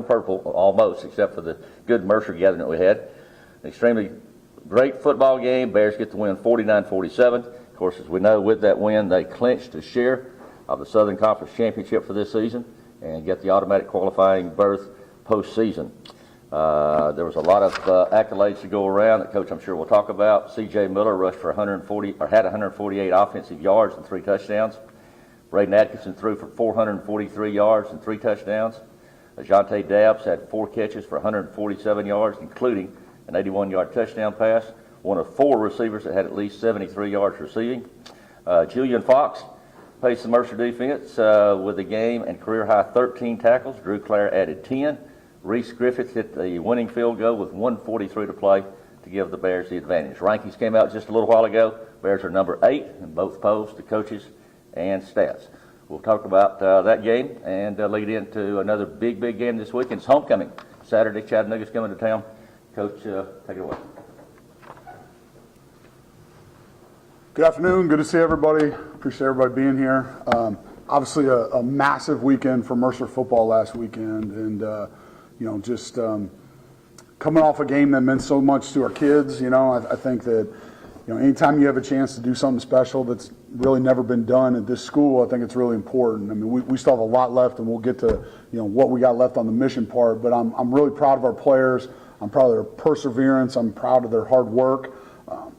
and purple, almost, except for the good Mercer gathering that we had. An extremely great football game. Bears get the win 49-47. Of course, as we know, with that win, they clinched a share of the Southern Conference Championship for this season and get the automatic qualifying berth postseason. There was a lot of accolades to go around that Coach I'm sure will talk about. C.J. Miller rushed for had 148 offensive yards and 3 touchdowns. Braden Atkinson threw for 443 yards and 3 touchdowns. Ajante Dabbs had 4 catches for 147 yards, including an 81-yard touchdown pass. One of 4 receivers that had at least 73 yards receiving. Julian Fox paced the Mercer defense with the game and career-high 13 tackles. Drew Clare added 10. Reese Griffith hit the winning field goal with 1:43 to play to give the Bears the advantage. Rankings came out just a little while ago. Bears are number 8 in both polls to coaches and stats. We'll talk about that game and lead into another big game this weekend. It's homecoming. Saturday, Chattanooga's coming to town. Coach, take it away. Good afternoon. Good to see everybody. Appreciate everybody being here. Obviously, a massive weekend for Mercer football last weekend, and just coming off a game that meant so much to our kids. I think that anytime you have a chance to do something special that's really never been done at this school, I think it's really important. I mean, we still have a lot left, and we'll get to what we got left on the mission part. But I'm really proud of our players. I'm proud of their perseverance. I'm proud of their hard work.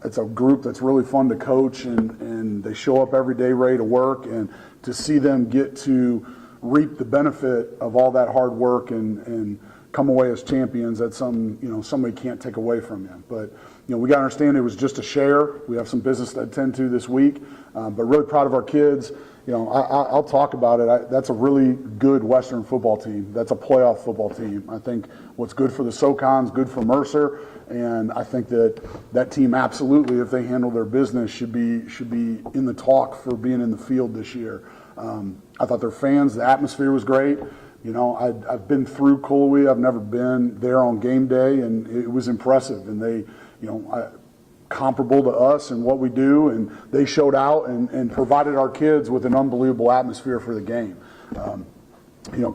It's a group that's really fun to coach, and they show up every day ready to work. And to see them get to reap the benefit of all that hard work and come away as champions, that's something somebody can't take away from you. But we got to understand it was just a share. We have some business to attend to this week, but really proud of our kids. I'll talk about it. That's a really good Western football team. That's a playoff football team. I think what's good for the SoCon is good for Mercer, and I think that team absolutely, if they handle their business, should be in the talk for being in the field this year. I thought their fans, the atmosphere was great. I've been through Colowee. I've never been there on game day, and it was impressive. And they, comparable to us and what we do, and they showed out and provided our kids with an unbelievable atmosphere for the game.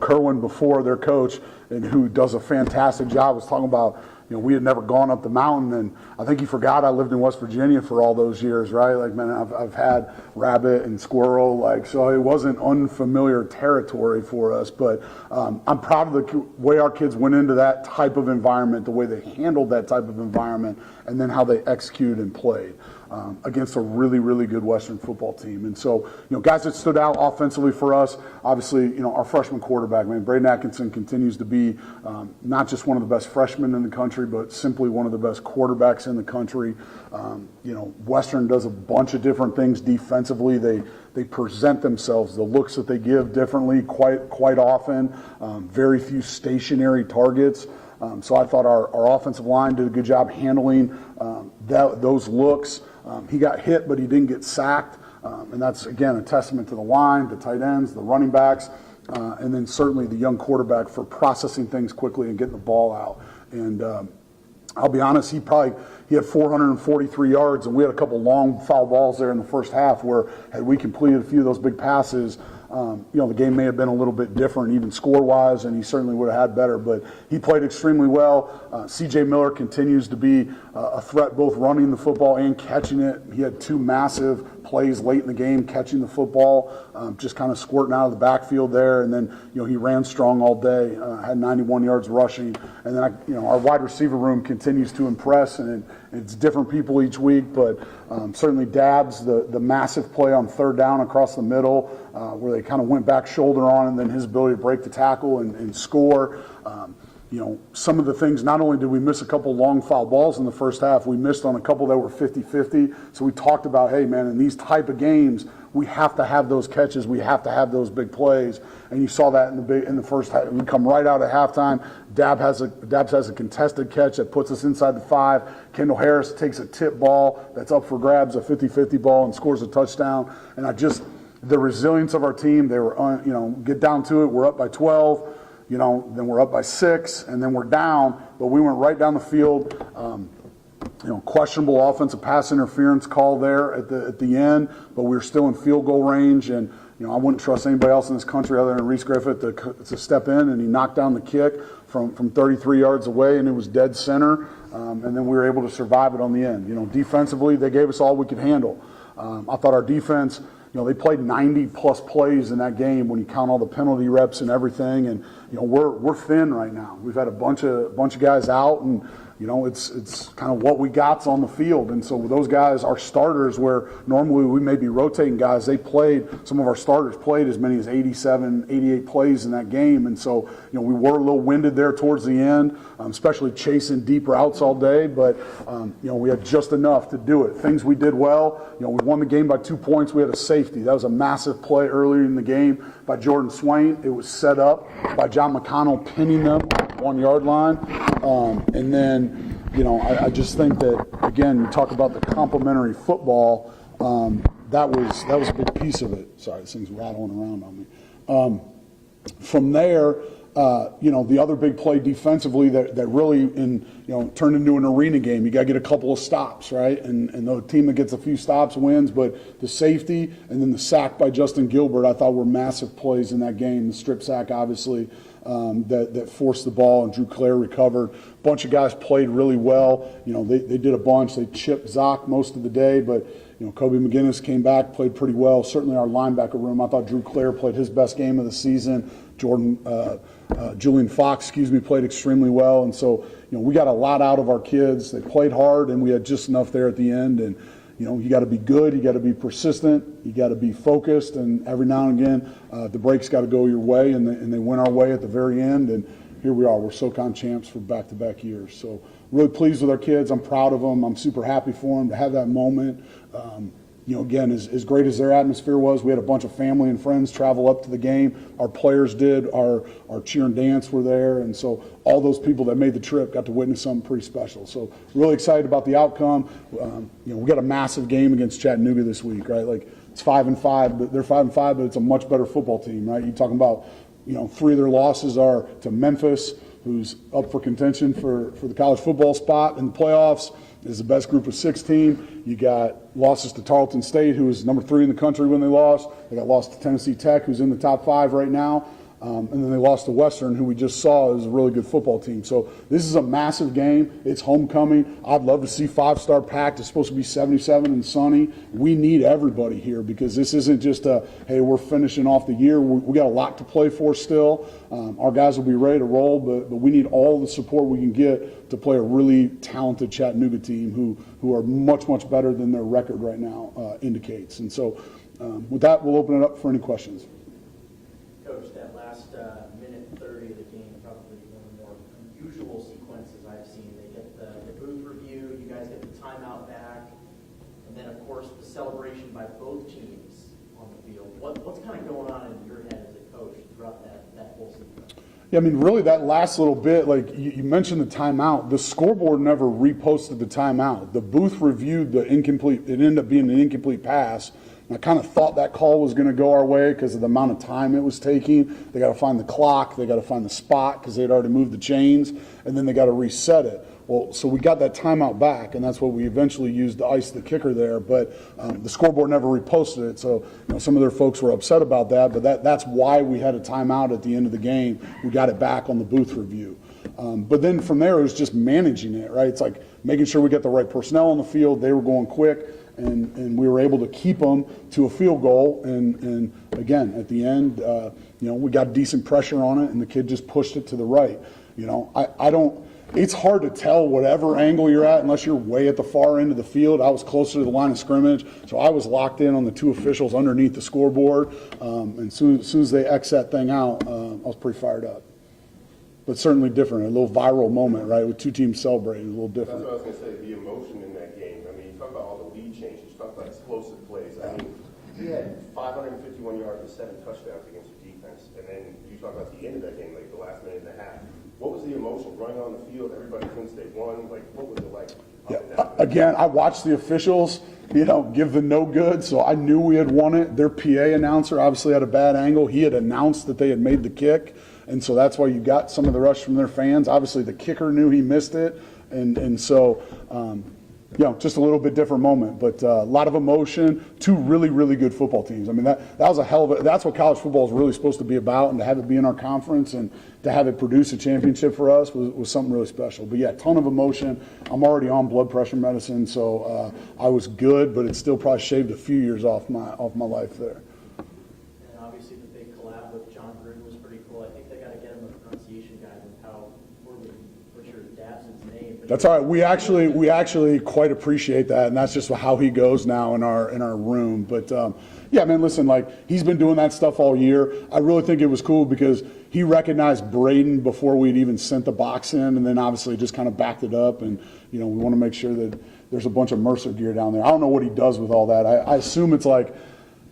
Kerwin, before their coach, and who does a fantastic job, was talking about, we had never gone up the mountain, and I think he forgot I lived in West Virginia for all those years, right? Like, man, I've had rabbit and squirrel, so it wasn't unfamiliar territory for us. But I'm proud of the way our kids went into that type of environment, the way they handled that type of environment, and then how they executed and played against a really, really good Western football team. And so, guys that stood out offensively for us, obviously, our freshman quarterback, man, Braden Atkinson continues to be not just one of the best freshmen in the country, but simply one of the best quarterbacks in the country. Western does a bunch of different things defensively. They present themselves, the looks that they give differently quite often. Very few stationary targets. So I thought our offensive line did a good job handling those looks. He got hit, but he didn't get sacked. And that's, again, a testament to the line, the tight ends, the running backs, and then certainly the young quarterback for processing things quickly and getting the ball out. And I'll be honest, he had 443 yards, and we had a couple long foul balls there in the first half where, had we completed a few of those big passes, the game may have been a little bit different, even score-wise, and he certainly would have had better. But he played extremely well. C.J. Miller continues to be a threat, both running the football and catching it. He had 2 massive plays late in the game, catching the football, just kind of squirting out of the backfield there. And then, he ran strong all day, had 91 yards rushing. And then, our wide receiver room continues to impress, and it's different people each week. But certainly Dabbs, the massive play on 3rd down across the middle, where they kind of went back shoulder on, and then his ability to break the tackle and score. Some of the things, not only did we miss a couple long foul balls in the first half, we missed on a couple that were 50-50. So we talked about, hey, man, in these type of games, we have to have those catches. We have to have those big plays. And you saw that in the first half. We come right out at halftime. Dabbs has a contested catch that puts us inside the 5. Kendall Harris takes a tip ball that's up for grabs, a 50-50 ball, and scores a touchdown. And the resilience of our team, they were, get down to it. We're up by 12. Then we're up by 6, and then we're down. But we went right down the field. Questionable offensive pass interference call there at the end, but we were still in field goal range. And I wouldn't trust anybody else in this country other than Reese Griffith to step in, and he knocked down the kick from 33 yards away, and it was dead center, and then we were able to survive it on the end. Defensively, they gave us all we could handle. I thought our defense, they played 90-plus plays in that game when you count all the penalty reps and everything, and we're thin right now. We've had a bunch of guys out, and it's kind of what we got's on the field. And so with those guys, our starters, where normally we may be rotating guys, some of our starters played as many as 87, 88 plays in that game. And so, we were a little winded there towards the end, especially chasing deep routes all day. But, we had just enough to do it. Things we did well, we won the game by 2 points. We had a safety. That was a massive play earlier in the game by Jordan Swain. It was set up by John McConnell pinning them on the 1 yard line. And then, I just think that, again, you talk about the complementary football, that was a big piece of it. Sorry, this thing's rattling around on me. From there, the other big play defensively that really turned into an arena game. You got to get a couple of stops, right? And the team that gets a few stops wins. But the safety and then the sack by Justin Gilbert, I thought were massive plays in that game. The strip sack, obviously, that forced the ball, and Drew Clare recovered. A bunch of guys played really well. They did a bunch. They chipped Zoc most of the day, but Kobe McGinnis came back, played pretty well. Certainly our linebacker room, I thought Drew Clare played his best game of the season. Julian Fox, played extremely well. And so, we got a lot out of our kids. They played hard, and we had just enough there at the end. And, you got to be good. You got to be persistent. You got to be focused. And every now and again, the breaks got to go your way, and they went our way at the very end. And here we are. We're SoCon champs for back-to-back years. So really pleased with our kids. I'm proud of them. I'm super happy for them to have that moment. Again, as great as their atmosphere was, we had a bunch of family and friends travel up to the game. Our players did. Our cheer and dance were there. And so all those people that made the trip got to witness something pretty special. So really excited about the outcome. We got a massive game against Chattanooga this week, right? Like, it's 5-5, but they're 5-5, but it's a much better football team, right? You're talking about, 3 of their losses are to Memphis, who's up for contention for the college football spot in the playoffs. Is the best group of 6 team. You got losses to Tarleton State, who was number 3 in the country when they lost. They got lost to Tennessee Tech, who's in the top 5 right now. And then they lost to Western, who we just saw is a really good football team. So this is a massive game. It's homecoming. I'd love to see 5-star packed. It's supposed to be 77 and sunny. We need everybody here, because this isn't just hey, we're finishing off the year. We got a lot to play for still. Our guys will be ready to roll, but we need all the support we can get to play a really talented Chattanooga team who are much, much better than their record right now indicates. And so with that, we'll open it up for any questions. Coach, that last minute 30 of the game, probably one of the more unusual sequences I've seen. They get the booth review, you guys get the timeout back, and then, of course, the celebration by both teams on the field. What's kind of going on in your head as a coach throughout that whole sequence? Yeah, really that last little bit, like you mentioned the timeout, the scoreboard never reposted the timeout. The booth reviewed the incomplete, it ended up being an incomplete pass. I kind of thought that call was going to go our way because of the amount of time it was taking. They got to find the clock. They got to find the spot because they'd already moved the chains, and then they got to reset it. Well, so we got that timeout back, and that's what we eventually used to ice the kicker there. But the scoreboard never reposted it, so some of their folks were upset about that. But that's why we had a timeout at the end of the game. We got it back on the booth review. But then from there, it was just managing it, right? It's like making sure we get the right personnel on the field. They were going quick. And we were able to keep them to a field goal. And again, at the end, we got decent pressure on it, and the kid just pushed it to the right. I don't. It's hard to tell whatever angle you're at unless you're way at the far end of the field. I was closer to the line of scrimmage, so I was locked in on the 2 officials underneath the scoreboard. And as soon as they X that thing out, I was pretty fired up. But certainly different, a little viral moment, right, with 2 teams celebrating, a little different. That's what I was going to say, the emotion in that game. I mean, you talk about all the lead changes, you talk about explosive plays. I mean, we had 551 yards and 7 touchdowns against the defense. And then you talk about the end of that game, like the last minute and a half. What was the emotion running on the field? Everybody thinks they won. Like, what was it like? Yeah. Again, I watched the officials, give the no good, so I knew we had won it. Their PA announcer obviously had a bad angle. He had announced that they had made the kick, and so that's why you got some of the rush from their fans. Obviously, the kicker knew he missed it, and so, just a little bit different moment, but a lot of emotion. Two really, really good football teams. I mean, that was a hell of a. That's what college football is really supposed to be about, and to have it be in our conference and to have it produce a championship for us was something really special. But yeah, ton of emotion. I'm already on blood pressure medicine, so I was good, but it still probably shaved a few years off my life there. And obviously the big collab with John Gruden was pretty cool. I think they got to get him a pronunciation guide with how poorly butchered Dabson's name. But That's all right. We actually quite appreciate that, and that's just how he goes now in our room. But yeah, man, listen, like he's been doing that stuff all year. I really think it was cool because he recognized Braden before we'd even sent the box in, and then obviously just kind of backed it up. And we want to make sure that there's a bunch of Mercer gear down there. I don't know what he does with all that. I assume it's like,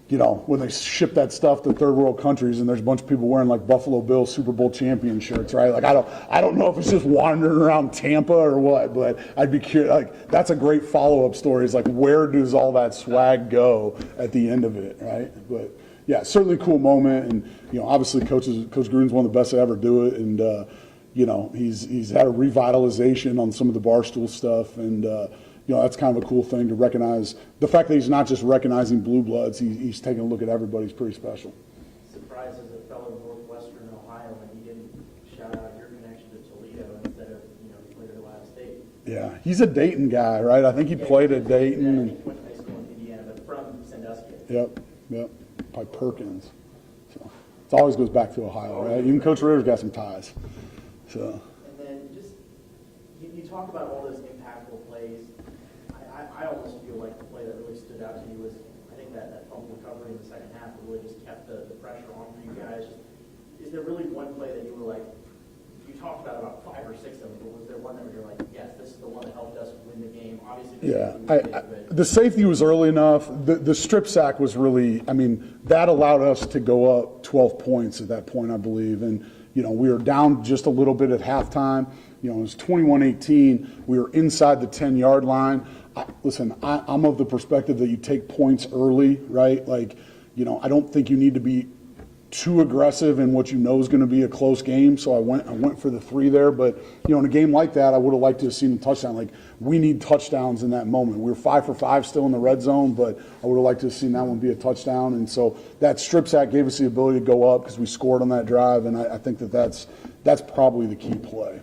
when they ship that stuff to third world countries and there's a bunch of people wearing like Buffalo Bills Super Bowl champion shirts, right? Like I don't know if it's just wandering around Tampa or what, but I'd be curious. Like that's a great follow-up story. Is like, where does all that swag go at the end of it, right? But yeah, certainly a cool moment, and obviously Coach Gruden's one of the best to ever do it, and he's had a revitalization on some of the Barstool stuff, and that's kind of a cool thing to recognize. The fact that he's not just recognizing blue bloods, he's taking a look at everybody is pretty special. surprised as a fellow Northwestern Ohio when he didn't shout out your connection to Toledo instead of, he played at Ohio State. Yeah, he's a Dayton guy, right? I think he played at Dayton. Yeah, I think he went to high school in Indiana, but from Sandusky. Yep. By Perkins. So it always goes back to Ohio, right? Even Coach Ritter's got some ties. So. And then just, you talk about all those impactful plays. I almost feel like the play that really stood out to you was, I think that fumble recovery in the second half that really just kept the pressure on for you guys. Is there really one play that you were like, you talked about 5 or 6 of them, but was there one that you're like, yes, this is the one that helped us win the game? Obviously, The safety was early enough. The strip sack was really, that allowed us to go up 12 points at that point, I believe. And, we were down just a little bit at halftime. It was 21-18. We were inside the 10-yard line. I'm of the perspective that you take points early, right? Like, I don't think you need to be too aggressive in what is going to be a close game. So I went for the 3 there. But, in a game like that, I would have liked to have seen a touchdown. Like, we need touchdowns in that moment. We were 5 for 5 still in the red zone, but I would have liked to have seen that one be a touchdown. And so that strip sack gave us the ability to go up because we scored on that drive. And I think that's probably the key play.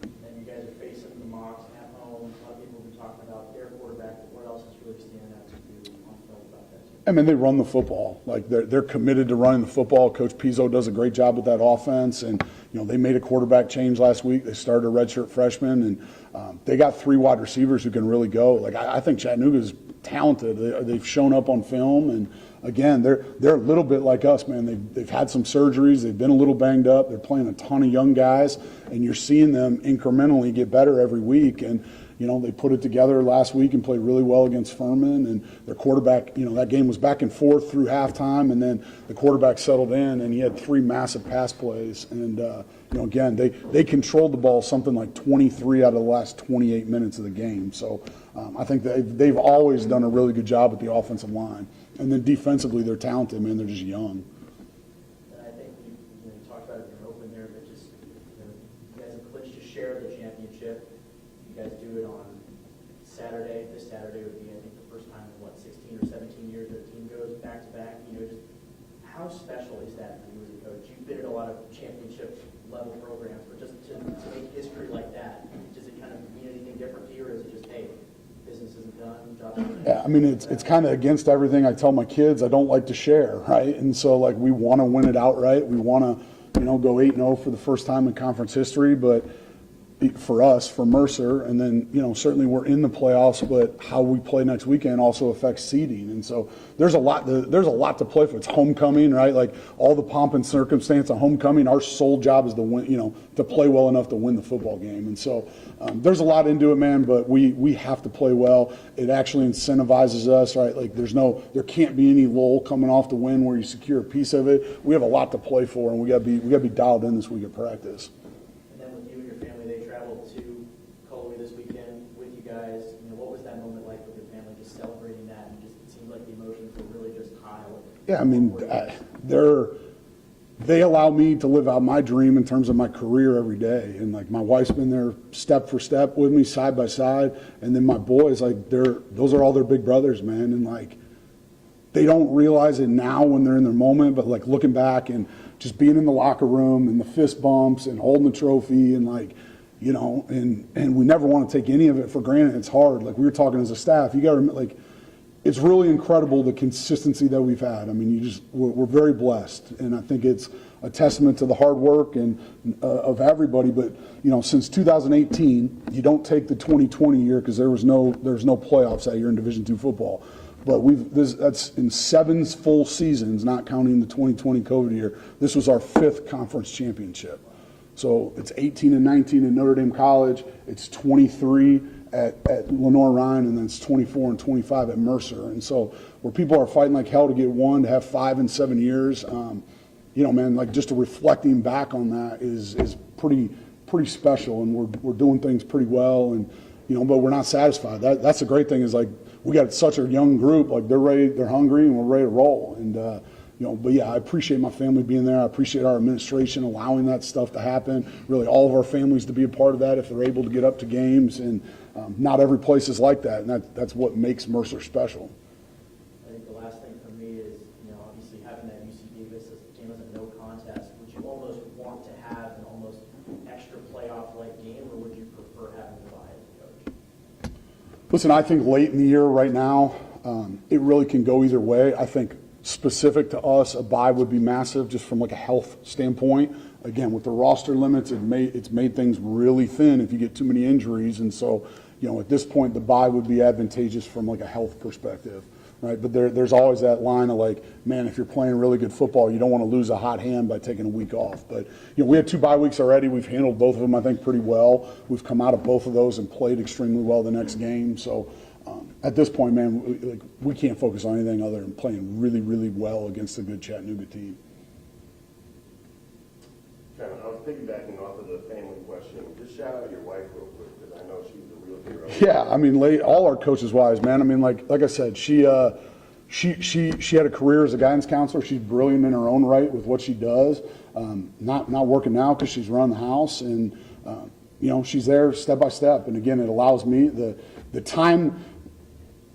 And you guys are facing the Mocs at home. A lot of people have been talking about their quarterback, but what else is really standing out to you on film about that? They run the football. Like they're committed to running the football. Coach Pizzo does a great job with that offense, and they made a quarterback change last week. They started a redshirt freshman, and they got 3 wide receivers who can really go. Like I think Chattanooga's talented. They've shown up on film, and again, they're a little bit like us, man. They've had some surgeries. They've been a little banged up. They're playing a ton of young guys, and you're seeing them incrementally get better every week. And they put it together last week and played really well against Furman. And their quarterback, that game was back and forth through halftime, and then the quarterback settled in, and he had 3 massive pass plays. And again, they controlled the ball something like 23 out of the last 28 minutes of the game. So I think they've always done a really good job with the offensive line. And then defensively, they're talented, man. They're just young. And I think you talked about it in your open there, but just you guys have clinched to share the championship. You guys do it on Saturday. This Saturday would be, I think, the first time in 16 or 17 years that a team goes back to back. Just how special is that for you as a coach? You've been at a lot of championship level programs, but just to make history like that, does it kind of mean anything different to you, or is it just, hey, business isn't done, job's done? Yeah, it's kind of against everything I tell my kids. I don't like to share, right? And so, like, we want to win it outright. We want to, go 8-0 for the first time in conference history, but for us, for Mercer, and then, certainly we're in the playoffs, but how we play next weekend also affects seeding. And so there's a lot to play for. It's homecoming, right? Like all the pomp and circumstance of homecoming, our sole job is to win, to play well enough to win the football game. And so there's a lot into it, man, but we have to play well. It actually incentivizes us, right? Like there can't be any lull coming off the win where you secure a piece of it. We have a lot to play for, and we got to be dialed in this week at practice. Yeah, they allow me to live out my dream in terms of my career every day. And like my wife's been there step for step with me, side by side. And then my boys, like those are all their big brothers, man. And like they don't realize it now when they're in their moment, but like looking back and just being in the locker room and the fist bumps and holding the trophy and like, you know, and we never want to take any of it for granted. It's hard. Like we were talking as a staff, you got to like, it's really incredible the consistency that we've had. I mean, we're very blessed, and I think it's a testament to the hard work and of everybody. But you know, since 2018, you don't take the 2020 year because there's no playoffs that year in Division II football. But that's in 7 full seasons, not counting the 2020 COVID year. This was our 5th conference championship. So it's 18 and 19 in Notre Dame College. It's 23 at Lenore-Ryan, and then it's 24 and 25 at Mercer. And so where people are fighting like hell to get one, to have 5 and 7 years, you know, man, like just reflecting back on that is pretty special, and we're doing things pretty well, and you know, but we're not satisfied. That's the great thing is like we got such a young group, like they're hungry, and we're ready to roll. And you know, but yeah, I appreciate my family being there. I appreciate our administration allowing that stuff to happen. Really, all of our families to be a part of that if they're able to get up to games. And not every place is like that, and that's what makes Mercer special. I think the last thing for me is, you know, obviously having that UC Davis game as a no contest, would you almost want to have an almost extra playoff-like game, or would you prefer having the bye as a coach? Listen, I think late in the year right now, it really can go either way. I think specific to us, a bye would be massive just from like a health standpoint. Again, with the roster limits, it's made things really thin if you get too many injuries. And so, you know, at this point, the bye would be advantageous from like a health perspective, right? But there's always that line of like, man, if you're playing really good football, you don't want to lose a hot hand by taking a week off. But, you know, we had 2 bye weeks already. We've handled both of them, I think, pretty well. We've come out of both of those and played extremely well the next game. So at this point, man, we can't focus on anything other than playing really, really well against a good Chattanooga team. I was piggybacking off of the family question. Just shout out your wife real quick, because I know she's a real hero. Yeah, I mean, all our coaches' wives, man. I mean, like I said, she had a career as a guidance counselor. She's brilliant in her own right with what she does. Not working now because she's running the house, and you know, she's there step by step. And again, it allows me the time.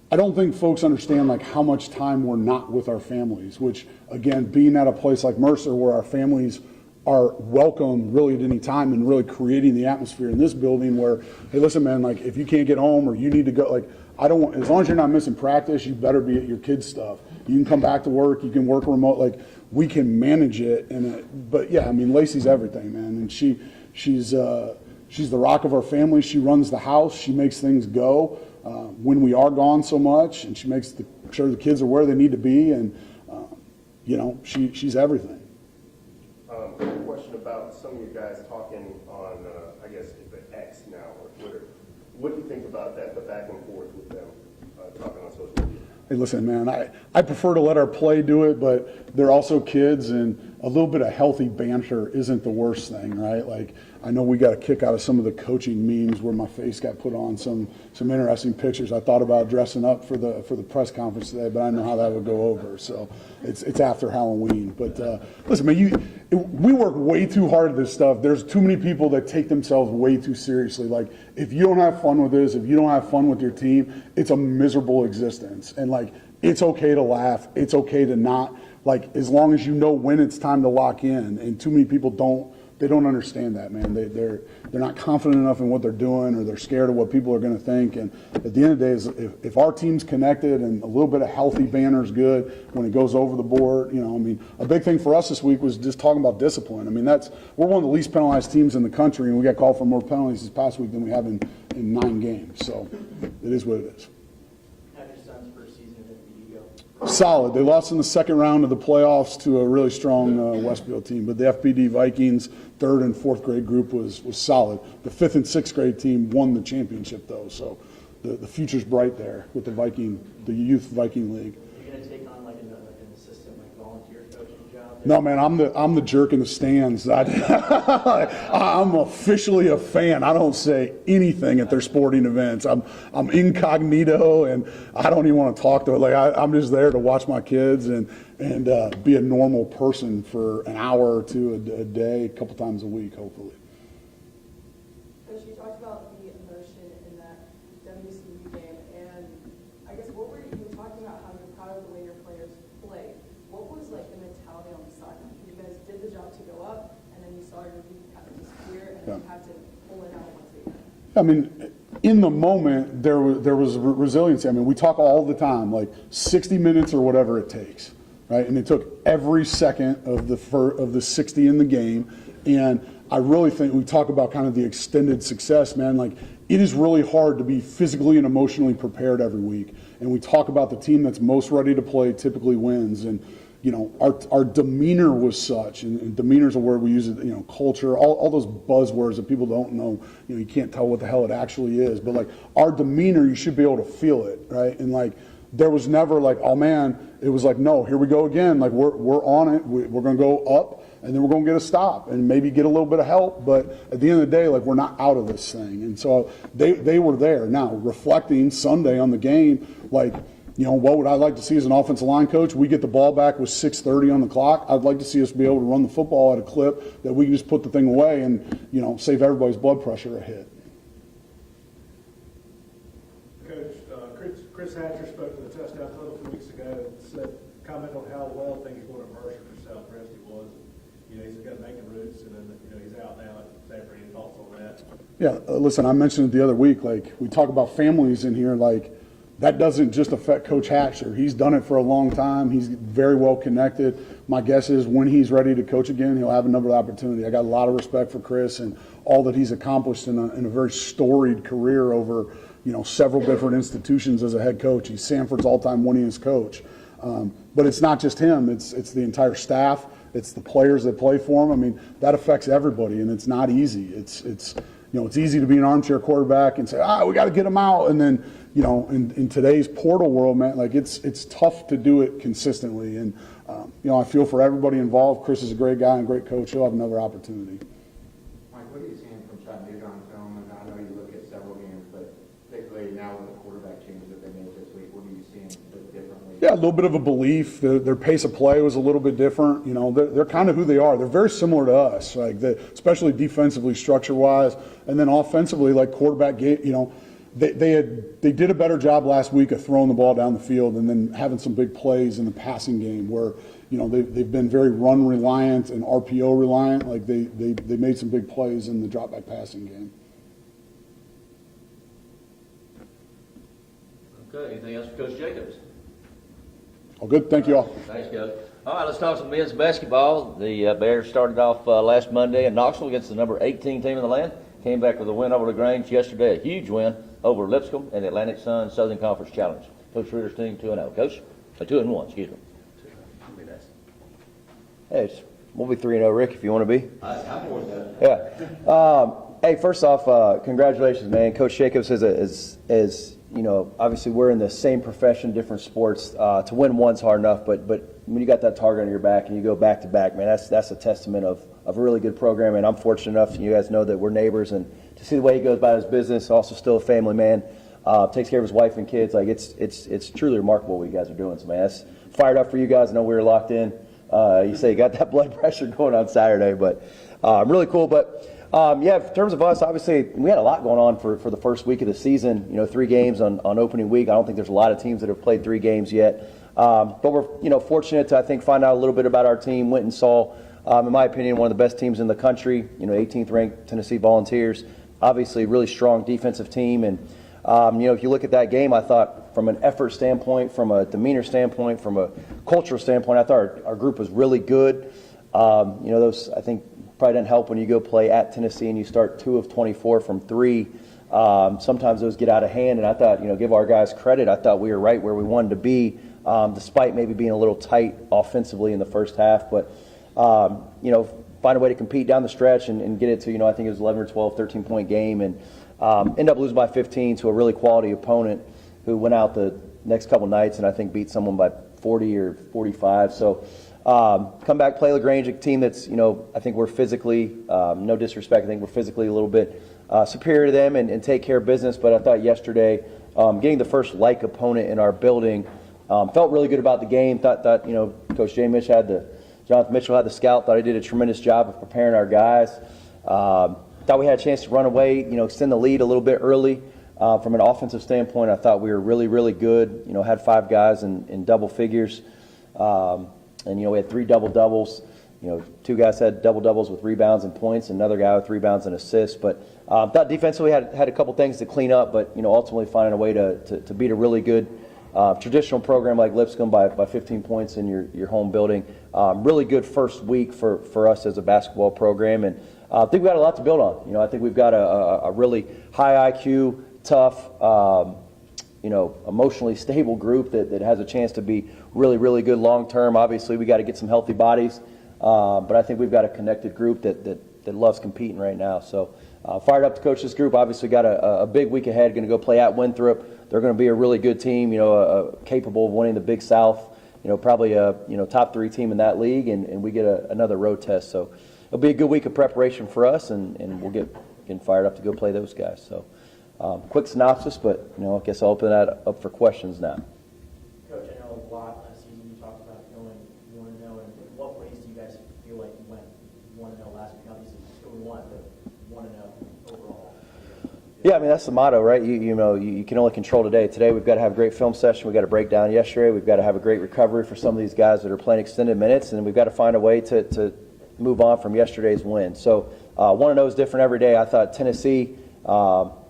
I don't think folks understand like how much time we're not with our families. Which again, being at a place like Mercer where our families are welcome really at any time, and really creating the atmosphere in this building where, hey, listen, man, like if you can't get home or you need to go, like I don't want, as long as you're not missing practice, you better be at your kids' stuff. You can come back to work, you can work remote, like we can manage it. And but yeah, I mean, Lacey's everything, man, and she's the rock of our family. She runs the house. She makes things go when we are gone so much, and she makes sure the kids are where they need to be, and you know, she's everything. A question about some of you guys talking on, I guess, it's X now or Twitter. What do you think about that, the back and forth with them talking on social media? Hey, listen, man, I prefer to let our play do it, but they're also kids, and a little bit of healthy banter isn't the worst thing, right? Like, I know we got a kick out of some of the coaching memes where my face got put on some interesting pictures. I thought about dressing up for the press conference today, but I know how that would go over. So it's after Halloween. But listen, man, we work way too hard at this stuff. There's too many people that take themselves way too seriously. Like, if you don't have fun with this, if you don't have fun with your team, it's a miserable existence. And like, it's okay to laugh. It's okay to not, like, as long as you know when it's time to lock in. And too many people don't understand that, man. They're not confident enough in what they're doing, or they're scared of what people are going to think. And at the end of the day, is if our team's connected and a little bit of healthy banter is good when it goes over the board, you know, I mean, a big thing for us this week was just talking about discipline. I mean, we're one of the least penalized teams in the country, and we got called for more penalties this past week than we have in 9 games. So it is what it is. How'd your son's first season at FBD go? Solid. They lost in the second round of the playoffs to a really strong Westfield team, but the FBD Vikings 3rd and 4th grade group was solid. The 5th and 6th grade team won the championship though, so the future's bright there with the youth Viking League. Are you going to take on like an assistant, like volunteer coaching job? No, man, I'm the jerk in the stands. I'm officially a fan. I don't say anything at their sporting events. I'm incognito, and I don't even want to talk to it. Like I'm just there to watch my kids, and and be a normal person for an hour or two a day, a couple times a week, hopefully. Coach, you talked about the emotion in that WCU game, and I guess what were you talking about how you're proud of the way your players played? What was like the mentality on the sideline? You guys did the job to go up, and then you saw your lead kind of disappear, and then you had to pull it out once again. I mean, in the moment, there was resiliency. I mean, we talk all the time, like 60 minutes or whatever it takes, right? And it took every second of the 60 in the game. And I really think we talk about kind of the extended success, man. Like, it is really hard to be physically and emotionally prepared every week. And we talk about the team that's most ready to play typically wins. And, you know, our demeanor was such, and demeanor is a word we use, you know, culture, all those buzzwords that people don't know, you know, you can't tell what the hell it actually is. But, like, our demeanor, you should be able to feel it, right? And, like, there was never like, oh, man, it was like, no, here we go again. Like, we're on it. We're going to go up, and then we're going to get a stop and maybe get a little bit of help. But at the end of the day, like, we're not out of this thing. And so they were there. Now, reflecting Sunday on the game, like, you know, what would I like to see as an offensive line coach? We get the ball back with 6:30 on the clock. I'd like to see us be able to run the football at a clip that we can just put the thing away and, you know, save everybody's blood pressure a hit. Coach, Chris Hatcher spoke to the touchdown total 2 weeks ago and said, comment on how well things were going at Mercer for South Preston was. You know, he's got making roots, and then, you know, he's out now. Any thoughts on that? Yeah, listen, I mentioned it the other week. Like, we talk about families in here, like, that doesn't just affect Coach Hatcher. He's done it for a long time. He's very well connected. My guess is when he's ready to coach again, he'll have another opportunity. I got a lot of respect for Chris and all that he's accomplished in a very storied career over, you know, several different institutions as a head coach. He's Sanford's all-time winningest coach. But it's not just him. It's the entire staff. It's the players that play for him. I mean, that affects everybody, and it's not easy. It's you know, it's easy to be an armchair quarterback and say, we got to get him out, and then, you know, in today's portal world, man, like, it's tough to do it consistently. And, you know, I feel for everybody involved. Chris is a great guy and great coach. He'll have another opportunity. Mike, what are you seeing from Chattanooga on film? And I know you look at several games, but particularly now with the quarterback changes that they made this week, what are you seeing differently? Yeah, a little bit of a belief. Their pace of play was a little bit different. You know, they're kind of who they are. They're very similar to us, like especially defensively, structure-wise, and then offensively, like quarterback game. You know, they did a better job last week of throwing the ball down the field and then having some big plays in the passing game where, you know, they've been very run reliant and RPO reliant. Like they made some big plays in the drop back passing game. Okay, anything else for Coach Jacobs? All good. Thank you all. Thanks, Coach. All right, let's talk some men's basketball. The Bears started off last Monday in Knoxville against the number 18 team in the land. Came back with a win over LaGrange yesterday, a huge win over Lipscomb in the Atlantic Sun Southern Conference Challenge. Coach Reader's team 2-0. Coach? 2-1, excuse me. Hey, we'll be 3-0, Rick, if you want to be. I'm more than that. Yeah. Hey, first off, congratulations, man. Coach Jacobs is you know, obviously we're in the same profession, different sports. To win one's hard enough, but when you got that target on your back and you go back to back, man, that's a testament of a really good program. And I'm fortunate enough, you guys know that we're neighbors, and to see the way he goes about his business, also still a family man, takes care of his wife and kids. Like it's truly remarkable what you guys are doing. So man, that's fired up for you guys. I know we were locked in. You say you got that blood pressure going on Saturday, but really cool. But yeah, in terms of us, obviously we had a lot going on for the first week of the season. You know, 3 games on opening week. I don't think there's a lot of teams that have played 3 games yet. But we're, you know, fortunate to, I think, find out a little bit about our team. Went and saw, in my opinion, one of the best teams in the country. You know, 18th ranked Tennessee Volunteers. Obviously, a really strong defensive team. And you know, if you look at that game, I thought from an effort standpoint, from a demeanor standpoint, from a cultural standpoint, I thought our group was really good. You know, those, I think, probably doesn't help when you go play at Tennessee and you start 2 of 24 from 3. Sometimes those get out of hand, and I thought, you know, give our guys credit. I thought we were right where we wanted to be, despite maybe being a little tight offensively in the first half. But, you know, find a way to compete down the stretch and get it to, you know, I think it was 11 or 12, 13-point game, and end up losing by 15 to a really quality opponent who went out the next couple nights and I think beat someone by 40 or 45. So come back, play LaGrange, a team that's, you know, I think we're physically, no disrespect, I think we're physically a little bit superior to them and take care of business. But I thought yesterday, getting the first like opponent in our building, felt really good about the game. Thought you know, Coach Jonathan Mitchell had the scout. Thought he did a tremendous job of preparing our guys. Thought we had a chance to run away, extend the lead a little bit early. From an offensive standpoint, I thought we were really, really good. Had 5 guys in double figures. And we had 3 double-doubles. 2 guys had double-doubles with rebounds and points, and another guy with rebounds and assists. But thought defensively had a couple things to clean up, but ultimately finding a way to beat a really good traditional program like Lipscomb by 15 points in your home building. Really good first week for us as a basketball program, and I think we've got a lot to build on. I think we've got a really high IQ, tough, emotionally stable group that has a chance to be really, really good long term. Obviously, we got to get some healthy bodies, but I think we've got a connected group that loves competing right now. So fired up to coach this group. Obviously, got a big week ahead. Going to go play at Winthrop. They're going to be a really good team. Capable of winning the Big South. Probably a top 3 team in that league, and we get another road test. So it'll be a good week of preparation for us, and we'll get fired up to go play those guys. So. Quick synopsis, but I guess I'll open that up for questions now. Coach, I know a lot last season you talked about going, you want to know, and in what ways do you guys feel like you went, you want to know last week? Obviously, still we won, but you want to know overall. Yeah, I mean, that's the motto, right? You can only control today. Today we've got to have a great film session. We've got to break down yesterday. We've got to have a great recovery for some of these guys that are playing extended minutes, and we've got to find a way to move on from yesterday's win. So want to know is different every day. I thought Tennessee.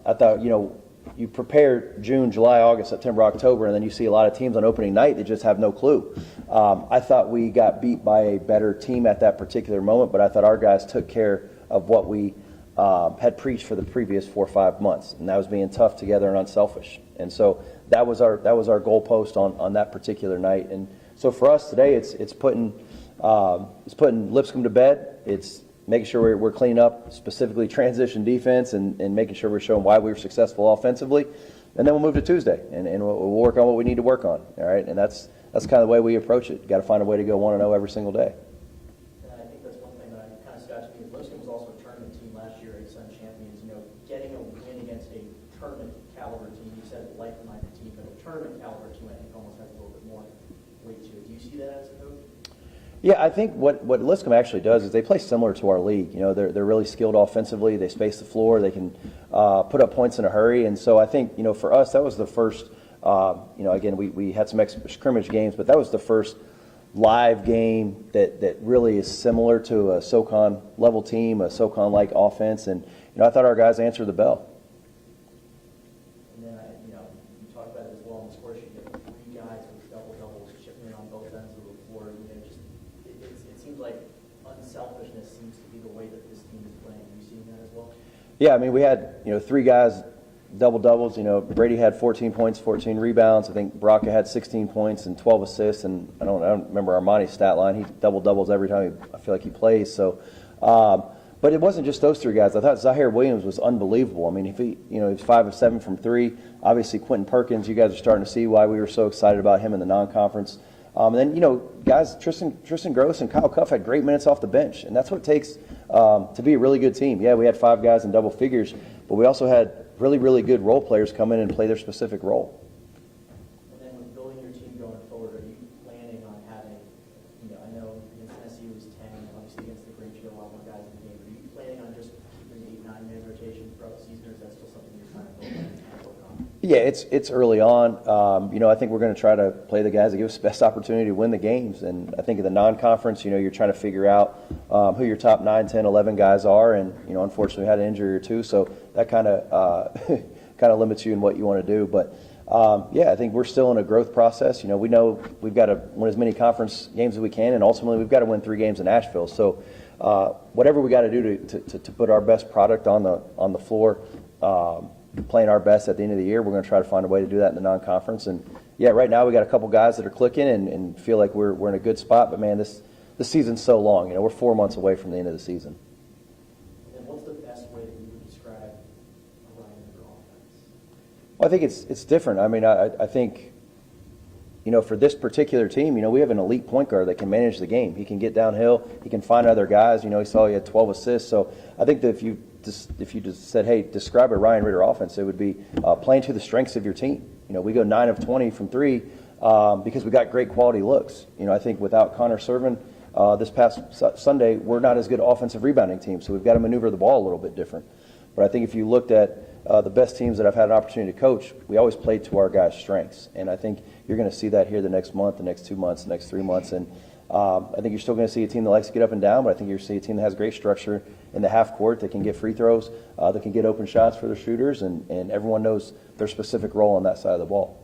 I thought, you prepare June, July, August, September, October, and then you see a lot of teams on opening night that just have no clue. I thought we got beat by a better team at that particular moment, but I thought our guys took care of what we had preached for the previous 4 or 5 months, and that was being tough together and unselfish. And so that was our goalpost on that particular night. And so for us today, it's putting Lipscomb to bed. It's making sure we're cleaning up, specifically transition defense, and making sure we're showing why we were successful offensively. And then we'll move to Tuesday, and we'll work on what we need to work on. All right, and that's kind of the way we approach it. Got to find a way to go 1-0 every single day. And I think that's one thing that kind of stood out to me. Lipscomb was also a tournament team last year, ASUN champions. Getting a win against a tournament caliber team. You said like-minded team, but a tournament caliber team, I think, almost has a little bit more weight to it. Do you see that as a coach? Yeah, I think what Lipscomb actually does is they play similar to our league. They're really skilled offensively. They space the floor. They can put up points in a hurry. And so I think, for us, that was the first, again, we had some scrimmage games, but that was the first live game that really is similar to a SoCon level team, a SoCon-like offense. And, I thought our guys answered the bell. And then, you talked about it as well on the score sheet. You have 3 guys with double-doubles chipping in on both ends of the floor. It seems like unselfishness seems to be the way that this team is playing. Are you seeing that as well? Yeah, I mean, we had 3 guys double-doubles. Brady had 14 points, 14 rebounds. I think Braca had 16 points and 12 assists. And I don't remember Armani's stat line. He double-doubles every time I feel like he plays. So, but it wasn't just those 3 guys. I thought Zaire Williams was unbelievable. I mean, if he was 5 of 7 from 3. Obviously, Quentin Perkins. You guys are starting to see why we were so excited about him in the non-conference. And then, guys, Tristan Gross and Kyle Cuff had great minutes off the bench. And that's what it takes to be a really good team. Yeah, we had 5 guys in double figures, but we also had really, really good role players come in and play their specific role. And then with building your team going forward, are you planning on having, I know against Tennessee it was 10, obviously against the Great, you got a lot more guys in the game. Are you planning on just keeping 8, 9 man rotation throughout the season, or is that still something you're trying to build and work on? Yeah, it's early on. I think we're going to try to play the guys that give us the best opportunity to win the games. And I think in the non-conference, you're trying to figure out who your top 9, 10, 11 guys are. And, unfortunately, we had an injury or 2, so that kind of limits you in what you want to do. But, I think we're still in a growth process. We know we've got to win as many conference games as we can, and ultimately we've got to win 3 games in Nashville. So whatever we got to do to put our best product on the floor, playing our best at the end of the year, we're going to try to find a way to do that in the non-conference. And right now we got a couple guys that are clicking and feel like we're in a good spot. But man, this season's so long. We're 4 months away from the end of the season. And then what's the best way that you would describe a Ryan River offense? Well, I think it's different. I mean, I think for this particular team, we have an elite point guard that can manage the game. He can get downhill. He can find other guys. He had 12 assists. So I think that if you just said, hey, describe a Ryan Ritter offense, it would be playing to the strengths of your team. We go 9 of 20 from 3. because we got great quality looks. I think without Connor serving this past Sunday, we're not as good offensive rebounding team, so we've got to maneuver the ball a little bit different. But I think if you looked at the best teams that I've had an opportunity to coach, we always played to our guys' strengths. And I think you're going to see that here the next month, the next 2 months, the next 3 months. And I think you're still going to see a team that likes to get up and down, but I think you're going to see a team that has great structure in the half court that can get free throws, that can get open shots for their shooters, and everyone knows their specific role on that side of the ball.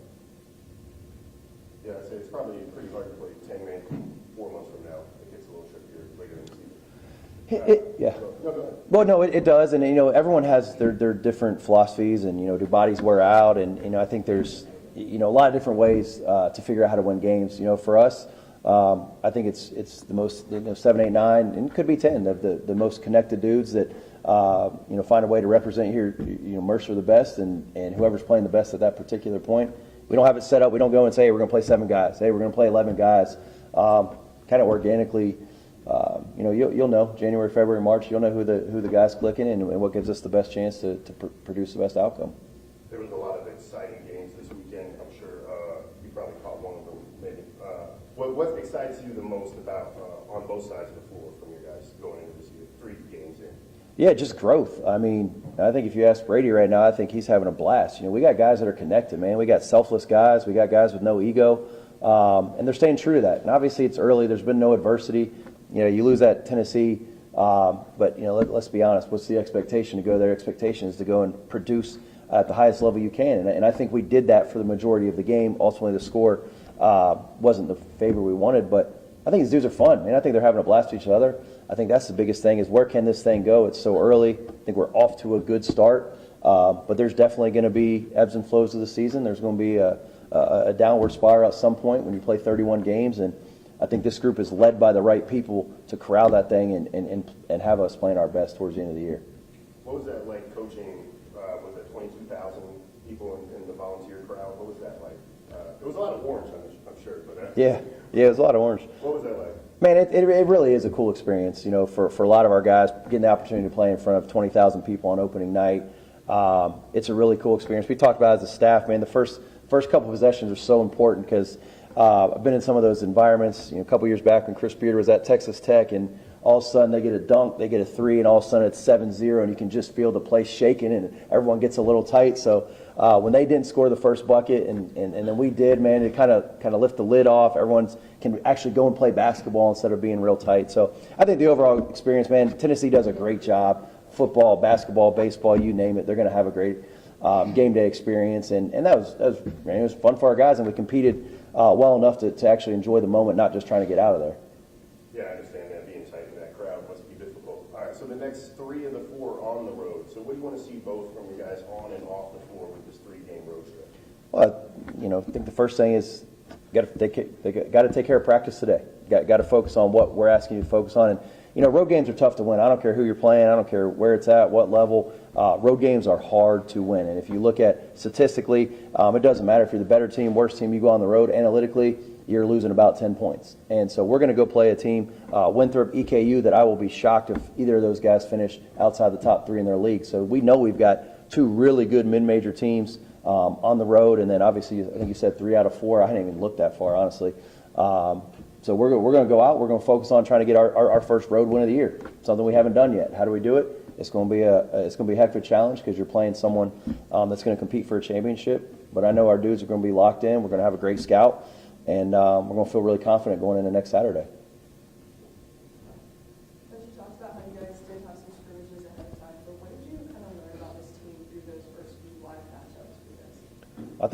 Yeah, I'd say it's probably pretty hard to play 10-man 4 months from now. It gets a little trickier later in the season. Yeah. No, go ahead. Well, no, it does, and everyone has their different philosophies, and do bodies wear out, and I think there's a lot of different ways to figure out how to win games. For us, I think it's the most 7, 8, 9, and it could be 10 of the most connected dudes that find a way to represent here. Mercer the best, and whoever's playing the best at that particular point. We don't have it set up. We don't go and say, hey, we're going to play 7 guys. Hey, we're going to play 11 guys. Kind of organically. You'll know January, February, March. You'll know who the guys clicking and what gives us the best chance to produce the best outcome. There was a lot of exciting games this weekend. I'm sure you probably caught one of them, maybe. What excites you the most about on both sides of the floor from your guys going into this year, 3 games in? Yeah, just growth. I mean, I think if you ask Brady right now, I think he's having a blast. We got guys that are connected, man. We got selfless guys. We got guys with no ego, and they're staying true to that. And obviously, it's early. There's been no adversity. You lose at Tennessee, but let's be honest. What's the expectation to go there? Expectation is to go and produce at the highest level you can, and I think we did that for the majority of the game. Ultimately, the score wasn't the favor we wanted, but I think these dudes are fun, man. I think they're having a blast with each other. I think that's the biggest thing is where can this thing go? It's so early. I think we're off to a good start, but there's definitely going to be ebbs and flows of the season. There's going to be a downward spiral at some point when you play 31 games, and I think this group is led by the right people to corral that thing and have us playing our best towards the end of the year. What was that like coaching, was it 22,000 people in the volunteer crowd? What was that like? It was a lot of orange, I'm sure. But Yeah, it was a lot of orange. What was that like? Man, it really is a cool experience, for a lot of our guys, getting the opportunity to play in front of 20,000 people on opening night. It's a really cool experience. We talked about it as a staff, man, the first couple of possessions are so important because I've been in some of those environments, a couple years back when Chris Beard was at Texas Tech, and all of a sudden they get a dunk, they get a 3, and all of a sudden it's 7-0, and you can just feel the place shaking, and everyone gets a little tight. So when they didn't score the first bucket, and then we did, man, it kind of lift the lid off. Everyone can actually go and play basketball instead of being real tight. So I think the overall experience, man, Tennessee does a great job. Football, basketball, baseball, you name it, they're going to have a great game day experience, and that was man, it was fun for our guys, and we competed well enough to actually enjoy the moment, not just trying to get out of there. Yeah, I understand that. Being tight in that crowd must be difficult. All right, so the next 3 of the 4 on the road. So what do you want to see both from your guys on and off the floor with this 3-game road trip? Well, I think the first thing is they got to take care of practice today. Got to focus on what we're asking you to focus on. And road games are tough to win. I don't care who you're playing. I don't care where it's at, what level. Road games are hard to win. And if you look at statistically, it doesn't matter if you're the better team, worst team. You go on the road analytically, you're losing about 10 points. And so we're going to go play a team, Winthrop, EKU, that I will be shocked if either of those guys finish outside the top 3 in their league. So we know we've got 2 really good mid-major teams on the road, and then obviously I think you said 3 out of 4. I hadn't even looked that far, honestly. So we're going to go out. We're going to focus on trying to get our first road win of the year, something we haven't done yet. How do we do it? It's going to be a heck of a challenge because you're playing someone that's going to compete for a championship. But I know our dudes are going to be locked in. We're going to have a great scout, and we're going to feel really confident going into next Saturday. Coach, you talked about how you guys did have some scrimmages ahead of time, but what did you kind of learn about this team through those first few live matchups for you guys? I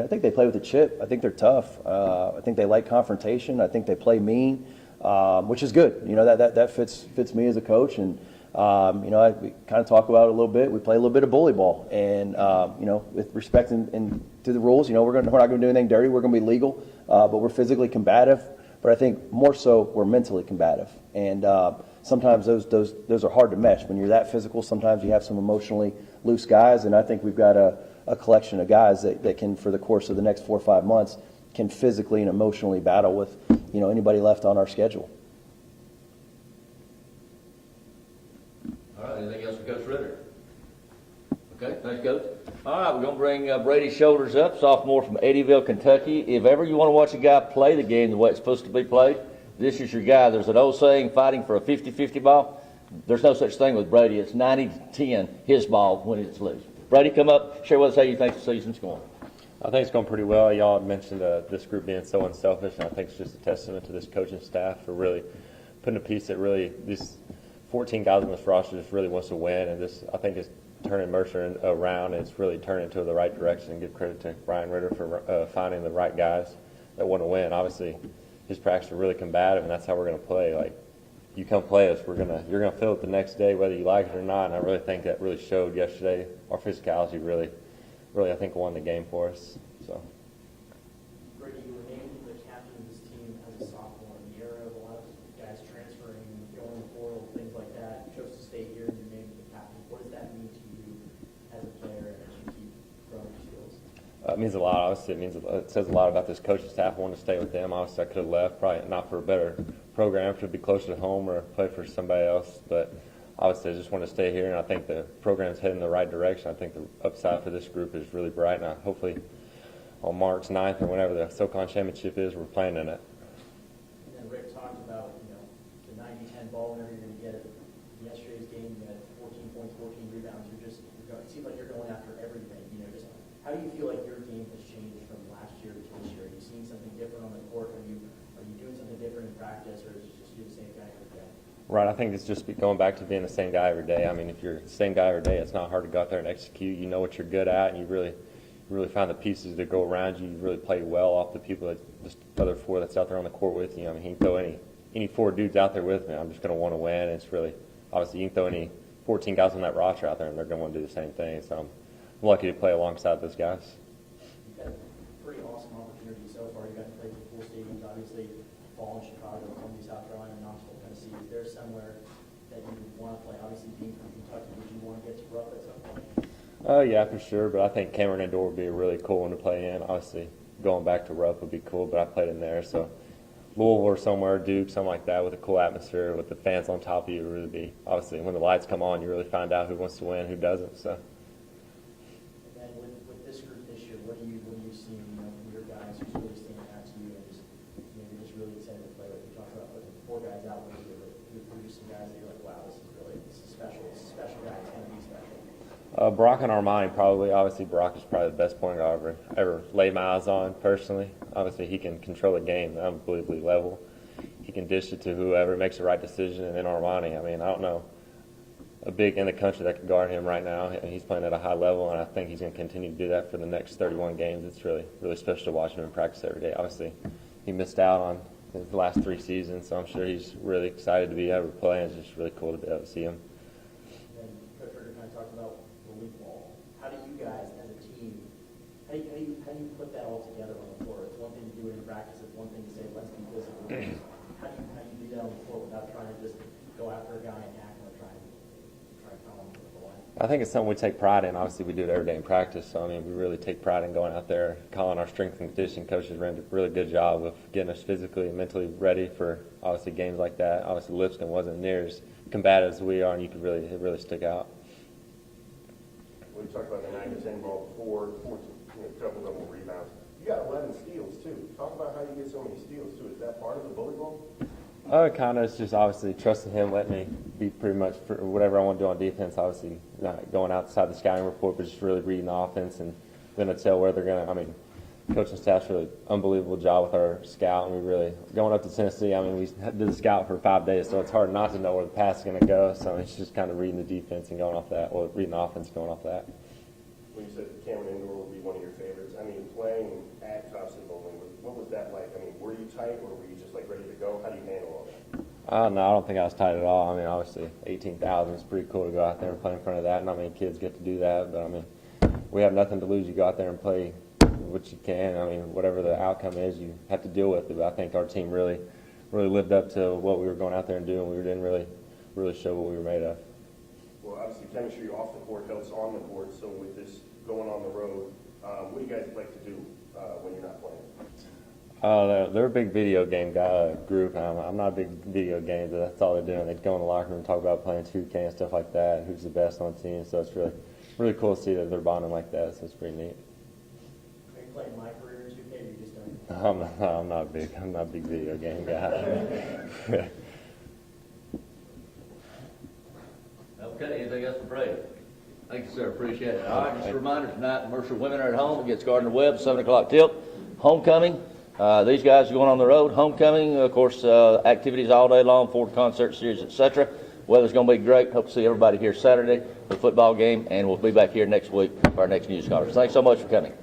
think they play with a chip. I think they're tough. I think they like confrontation. I think they play mean, which is good. That fits me as a coach. And we kind of talk about it a little bit. We play a little bit of bully ball, and with respect and to the rules, we're not going to do anything dirty. We're going to be legal, but we're physically combative. But I think more so we're mentally combative, and sometimes those are hard to mesh. When you're that physical, sometimes you have some emotionally loose guys, and I think we've got a collection of guys that can, for the course of the next 4 or 5 months, can physically and emotionally battle with anybody left on our schedule. All right, anything else for Coach Ritter? Okay, thanks, Coach. All right, we're going to bring Brady Shoulders up, sophomore from Eddyville, Kentucky. If ever you want to watch a guy play the game the way it's supposed to be played, this is your guy. There's an old saying, fighting for a 50-50 ball. There's no such thing with Brady. It's 90-10 his ball when it's loose. Brady, come up, share with us how you think the season's going. I think it's going pretty well. Y'all had mentioned this group being so unselfish, and I think it's just a testament to this coaching staff for really putting a piece that really, these 14 guys on this roster just really wants to win, and this, I think, is turning Mercer around, and it's really turning into the right direction. And give credit to Brian Ritter for finding the right guys that want to win. Obviously, his practice are really combative, and that's how we're going to play. Like, you come play us, you're gonna feel it the next day, whether you like it or not. And I really think that really showed yesterday. Our physicality really, I think, won the game for us. So. Brady, you were named the captain of this team as a sophomore in the era of a lot of guys transferring, going to the portal, things like that. You chose to stay here and you're named the captain. What does that mean to you as a player as you keep growing your skills? It means a lot. Obviously, it says a lot about this coaching staff. I wanted to stay with them. Obviously, I could have left, probably not for a better program, to be closer to home or play for somebody else. But obviously, I just want to stay here, and I think the program's heading in the right direction. I think the upside for this group is really bright, and hopefully on March 9th or whenever the SoCon championship is, we're playing in it. And then Rick talked about, the 90-10 ball, whenever you're going to get it. In yesterday's game, you had 14 points, 14 rebounds. It seems like you're going after everything. Just how do you feel like your game has changed from last year to this year? Are you seeing something different on the court? Are you doing something different in practice, or is it just you the same guy every day? Right, I think it's just going back to being the same guy every day. I mean, if you're the same guy every day, it's not hard to go out there and execute. You know what you're good at, and you really find the pieces that go around you. You really play well off the people the other four that's out there on the court with you. I mean, you can throw any four dudes out there with me. I'm just going to want to win. And it's really, obviously, you can throw any 14 guys on that roster out there, and they're going to want to do the same thing. So I'm lucky to play alongside those guys. You've had a pretty awesome opportunity so far. You got to play for full stadiums, obviously, fall in Chicago, Columbia, South Carolina, Knoxville, Tennessee. Is there somewhere that you want to play? Obviously, being from Kentucky, would you want to get to Rupp at some point? Yeah, for sure. But I think Cameron Indoor would be a really cool one to play in. Obviously, going back to Rupp would be cool, but I played in there. So Louisville or somewhere, Duke, something like that, with a cool atmosphere, with the fans on top of you, would really be. Obviously, when the lights come on, you really find out who wants to win, who doesn't. So. And then with this group this year, what are you seeing, from your guys who's really standing out to you and just maybe just really excited to play with? You talked about putting four guys out with you, but you're producing guys that you're like, wow, this is special. This is a special guy. It's going to be special. Brock and Armani probably. Obviously, Brock is probably the best point guard I've ever laid my eyes on personally. Obviously, he can control the game at an unbelievably level. He can dish it to whoever makes the right decision. And then Armani, I mean, I don't know a big in the country that can guard him right now. And he's playing at a high level, and I think he's going to continue to do that for the next 31 games. It's really, really special to watch him in practice every day. Obviously, he missed out on his last 3 seasons, so I'm sure he's really excited to be able to play, and it's just really cool to be able to see him. And then Coach Ritter kind of talked about the league ball. How do you guys, as a team, how do you put that all together on the floor? It's one thing to do it in practice. It's one thing to say, let's be physical. How do you do that on the floor without trying to just go after a guy and hack him or try and foul him with the line? I think it's something we take pride in. Obviously, we do it every day in practice. So, I mean, we really take pride in going out there, calling our strength and conditioning coaches ran a really good job of getting us physically and mentally ready for, obviously, games like that. Obviously, Lipscomb wasn't near as combative as we are, and it really stick out. We talked about the 9-10 ball before, 14, double rebounds. You got 11 steals, too. Talk about how you get so many steals, too. Is that part of the bully ball? Kind of. It's just obviously trusting him, letting me be pretty much for whatever I want to do on defense. Obviously, not going outside the scouting report, but just really reading the offense and then to tell where they're going to. I mean, coaching staff's really unbelievable job with our scout, and we really going up to Tennessee. I mean, we did the scout for 5 days, so it's hard not to know where the pass is going to go. So it's just kind of reading the defense and going off that, or reading the offense and going off that. When you said Cameron Indoor would be one of your favorites, I mean, playing at Thompson Bowling, what was that like? I mean, were you tight, or were you just like ready to go? How do you handle all that? No, I don't think I was tight at all. I mean, obviously, 18,000 is pretty cool to go out there and play in front of that. Not many kids get to do that, but I mean, we have nothing to lose. You go out there and play what you can. I mean, whatever the outcome is, you have to deal with it. But I think our team really lived up to what we were going out there and doing. We didn't really show what we were made of. Well, obviously, chemistry off the court helps on the court. So with this going on the road, what do you guys like to do when you're not playing? They're a big video game group. I'm not a big video game, but that's all they're doing. They go in the locker room and talk about playing 2K and stuff like that, who's the best on the team. So it's really really cool to see that they're bonding like that. So it's pretty neat. Are you playing my career in 2K, or you just don't? I'm not big. I'm not a big video game guy. Okay, anything else for Brady? Thank you, sir. Appreciate it. All right, just a reminder, tonight, Mercer women are at home against Gardner-Webb, 7 o'clock tip. Homecoming. These guys are going on the road. Homecoming, of course, activities all day long, Ford concert series, etc. Weather's going to be great. Hope to see everybody here Saturday for the football game, and we'll be back here next week for our next news conference. Thanks so much for coming.